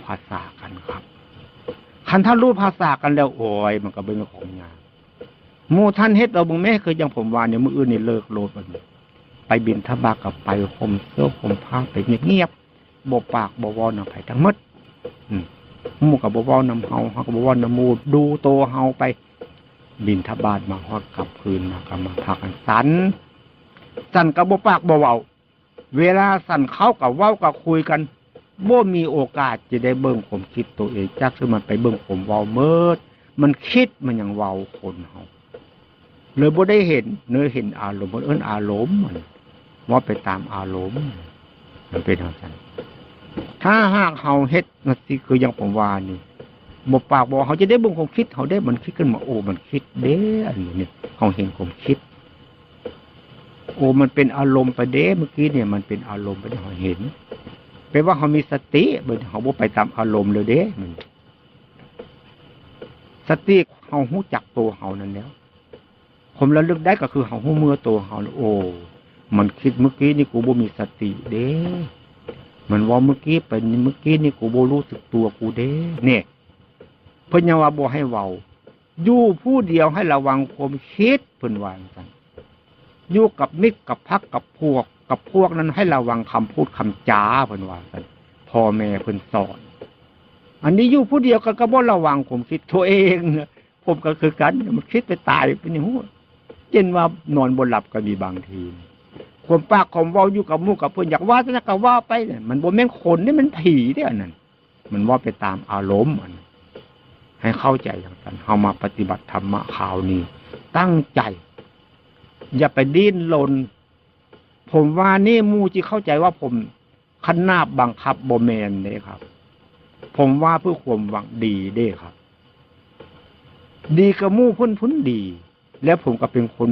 ภาษากันครับคันถ้ารู้ภาษากันแล้วโอ้ยมันก็เป็นของยากหมู่ท่านเฮ็ดเอาบ่แม่คืออย่างผมว่าเนี่ยมื้ออื่นนี่เลิกโลดมันไปบิณฑบาตกับไปห่มเสื้อห่มผ้าไปเงียบๆบ่ปากบ่เว้านำไผทั้งหมดหมู่ก็บ่เว้านำเฮาก็บ่เว้านำหมู่ดูโตเฮาไปบิณฑบาตมาฮอดกลับคืนมาก็มาพากันสั่นก็บ่ปากบ่เว้าเวลาสั่นเขาก็เว้าก็คุยกันบ่มีโอกาสจะได้เบิ่งความคิดตัวเองจักคือมันไปเบิ่งผมเว้าเมิดมันคิดมันยังเว้าคนเฮาเลยบ่ได้เห็นเห็นอารมณ์มันอารมณ์มันว่าไปตามอารมณ์มันเป็นจังซั่นถ้าหากเฮาเฮ็ดนั่นสิคืออย่างผมว่านี่บ่ปากบ่เฮาจะได้เบิ่งความคิดเฮาได้มันคิดขึ้นมาโอ้มันคิดเด้อันนี้เฮาเห็นความคิดโอ้มันเป็นอารมณ์ไปเด้เมื่อกี้เนี่ยมันเป็นอารมณ์ไปเฮาเห็นแปลว่าเฮามีสติบ่เฮาบ่ไปตามอารมณ์เลยเด้มันสติเฮาฮู้จักตัวเฮานั่นแล้วผมระลึกได้ก็คือเฮาฮู้เมื่อตัวเฮาโอ้มันคิดเมื่อกี้นี่กูบ่มีสติเด้มันว่าเมื่อกี้เป็นเมื่อกี้นี่กูบ่รู้สึกตัวกูเด้เนี่ยเพิ่นยังว่าบ่ให้เว้าอยู่ผู้เดียวให้ระวังความคิดเพิ่นว่าจังซั่นอยู่กับมิตรกับพรรคกับพวกนั้นให้ระวังคำพูดคำจาเพิ่นว่าซั่นพ่อแม่เพิ่นสอนอันนี้อยู่ผู้เดียวก็บ่ระวังความคิดตัวเองผมก็คือกันมันคิดไปตายเป็นอย่างฮู้เช่นว่านอนบ่หลับก็มีบางทีความปากความเว้าอยู่กับหมู่กับเพิ่นอยากว่าจังก็ว่าไปเนี่ยมันบ่แม่นคนนี่มันผีเด้ออันนั้นมันว่าไปตามอารมณ์อันให้เข้าใจอย่างนั้นเฮามาปฏิบัติธรรมะคราวนี้ตั้งใจอย่าไปดิ้นรนผมว่านี่หมู่ที่เข้าใจว่าผมคันนาบบังคับบ่แม่นเด้ครับผมว่าเพื่อความหวังดีเด้ครับดีกับหมู่เพิ่นดีแล้วผมก็เป็นคน